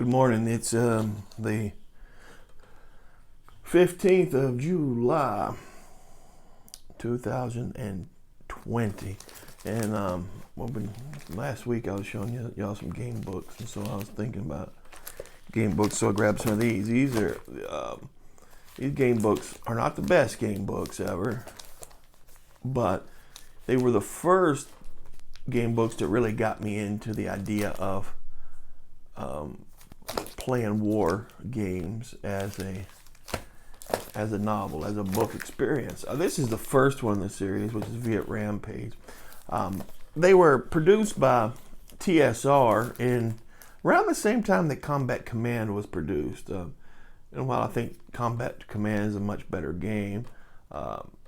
Good morning. It's the 15th of July, 2020. And last week I was showing y'all some game books, and so I was thinking about game books, so I grabbed some of these. These game books are not the best game books ever, but they were the first game books that really got me into the idea of playing war games as a novel, as a book experience. This is the first one in the series, which is Viet Rampage. They were produced by TSR in around the same time that Combat Command was produced. And while I think Combat Command is a much better game,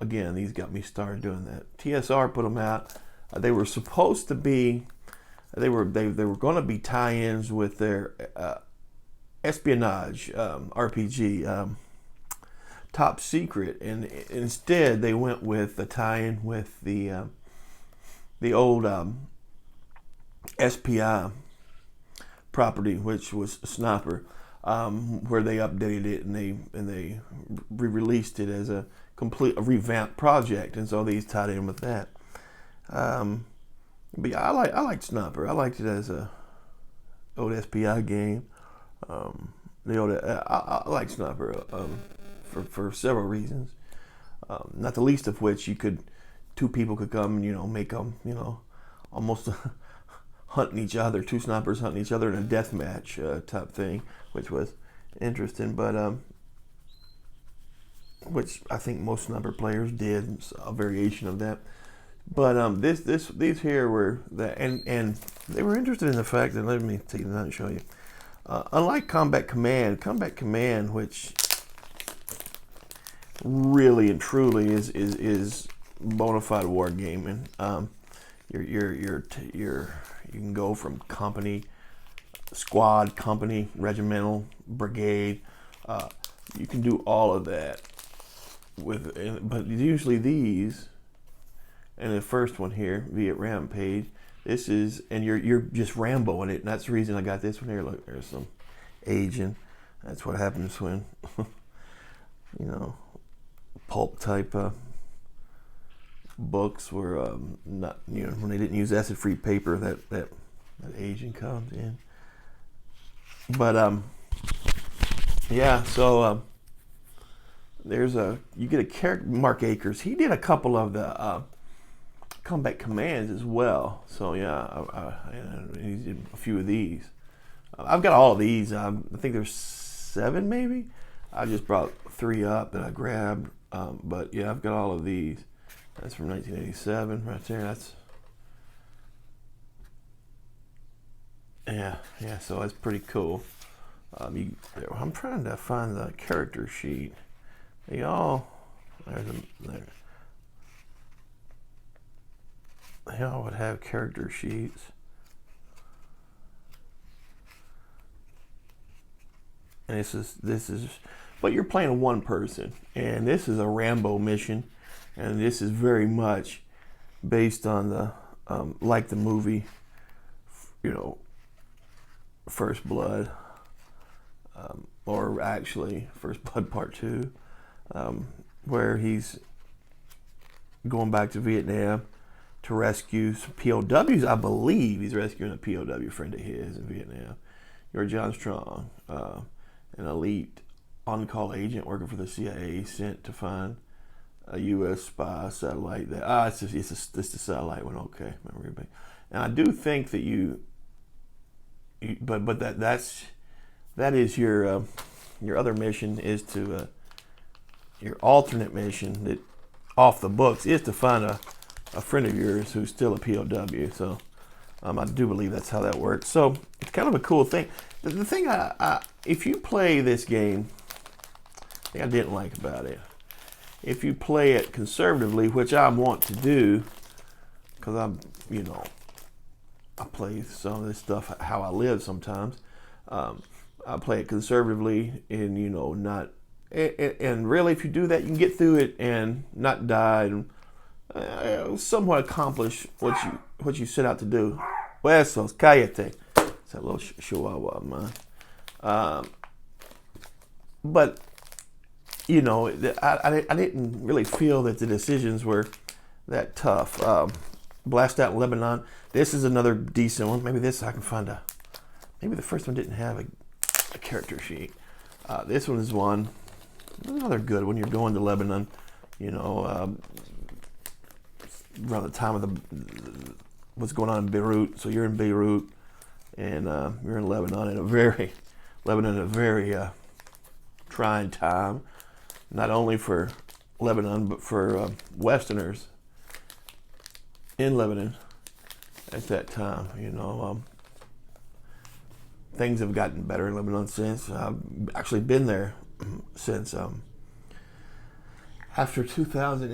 again, these got me started doing that. TSR put them out. They were supposed to be, they were going to be tie-ins with their espionage RPG, Top Secret, and instead they went with the tie-in with the old SPI property, which was Sniper, where they updated it and they re-released it as a revamped project, and so these tied in with that. But yeah, I liked Sniper. I liked it as a old SPI game. I like Sniper for several reasons. Not the least of which, two people could come and make them almost hunting each other, two snipers hunting each other in a death match type thing, which was interesting. But which I think most sniper players did, a variation of that. But these here were that, and they were interested in the fact that, let me take it out and show you. Unlike Combat Command, which really and truly is bona fide war gaming. You can go from company, squad, company, regimental, brigade. You can do all of that but usually these. And the first one here, Viet Rampage, this is, and you're just Rambo-ing it, and that's the reason I got this one here. Look, there's some aging. That's what happens when, pulp type books were not, when they didn't use acid-free paper, that aging comes in. But yeah, so you get a character, Mark Akers. He did a couple of the Combat Commands as well. So yeah, he did a few of these. I've got all of these. I think there's 7 maybe. I just brought 3 up that I grabbed. But yeah, I've got all of these. That's from 1987 right there. Yeah. So that's pretty cool. I'm trying to find the character sheet. There. They all would have character sheets. And this is, but you're playing one person, and this is a Rambo mission, and this is very much based on the like the movie, First Blood, or actually First Blood Part 2, where he's going back to Vietnam to rescue some POWs. I believe he's rescuing a POW friend of his in Vietnam. You're John Strong, an elite on-call agent working for the CIA, sent to find a U.S. spy satellite. It's the satellite one. Okay, remember everything. And I do think that that is your other mission, is to your alternate mission that off the books is to find a friend of yours who's still a POW. So I do believe that's how that works. So it's kind of a cool thing. The thing if you play this game, the thing I didn't like about it, if you play it conservatively, which I want to do, because I play some of this stuff how I live sometimes. I play it conservatively, and not, and really, if you do that, you can get through it and not die and somewhat accomplish what you set out to do. Huesos, cállate. It's that little chihuahua of mine. But you know, I didn't really feel that the decisions were that tough. Blast Out Lebanon. This is another decent one. Maybe this I can find a. Maybe the first one didn't have a character sheet. This one is one. Another good one. You're going to Lebanon. You know, around the time of what's going on in Beirut. So you're in Beirut, and you're in Lebanon in a very trying time, not only for Lebanon but for Westerners in Lebanon at that time. You know, things have gotten better in Lebanon since. I've actually been there since after 2000.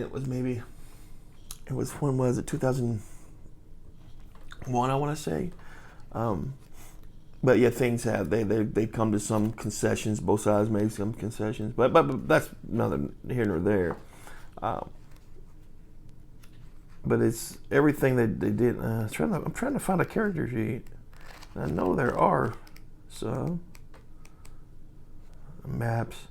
When was it? 2001, I want to say. But yeah, things have they come to some concessions. Both sides made some concessions, but that's neither here nor there. But it's everything that they did. I'm trying to find a character sheet. I know there are some maps.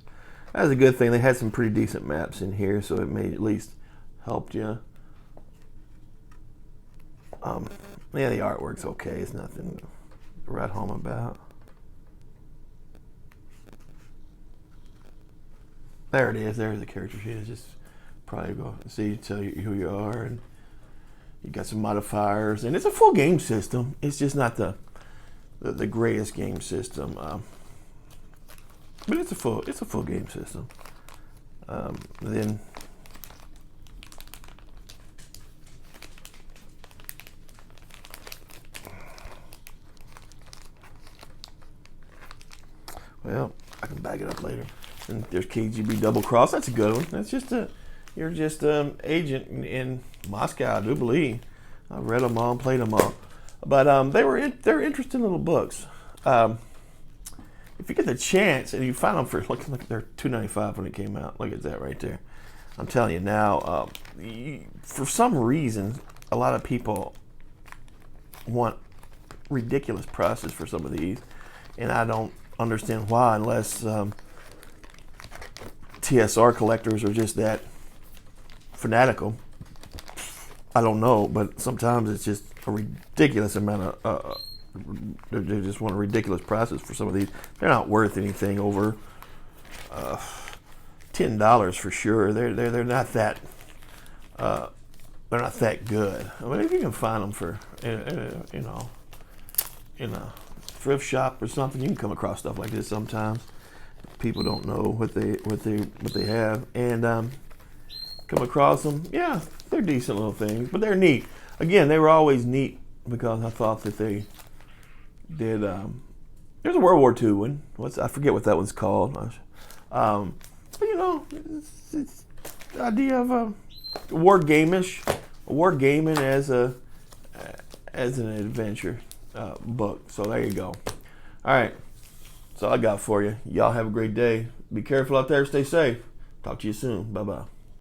That's a good thing. They had some pretty decent maps in here, so it may at least helped you. Yeah, the artwork's okay. It's nothing to write home about. There it is. There's the character sheet. It's just probably go see, tell you who you are, and you got some modifiers, and it's a full game system. It's just not the greatest game system, but it's a full game system. Then. Well, I can back it up later. And there's KGB Double Cross. That's a good one. That's just you're just an agent in Moscow, I do believe. I've read them all, played them all, but they're interesting little books. If you get the chance and you find them for look they're $2.95 when it came out. Look at that right there. I'm telling you now. For some reason, a lot of people want ridiculous prices for some of these, and I don't understand why, unless TSR collectors are just that fanatical. I don't know, but sometimes it's just a ridiculous amount of they just want ridiculous prices for some of these. They're not worth anything over $10 for sure. They're not that they're not that good. I mean, if you can find them for in a thrift shop or something, you can come across stuff like this sometimes. People don't know what they have, and come across them. Yeah, they're decent little things, but they're neat. Again, they were always neat because I thought that they did. There's a World War II one. I forget what that one's called. But you know, it's the idea of war gaming as an adventure book. So there you go. All right, that's all I got for you. Y'all have a great day. Be careful out there. Stay safe. Talk to you soon. Bye bye.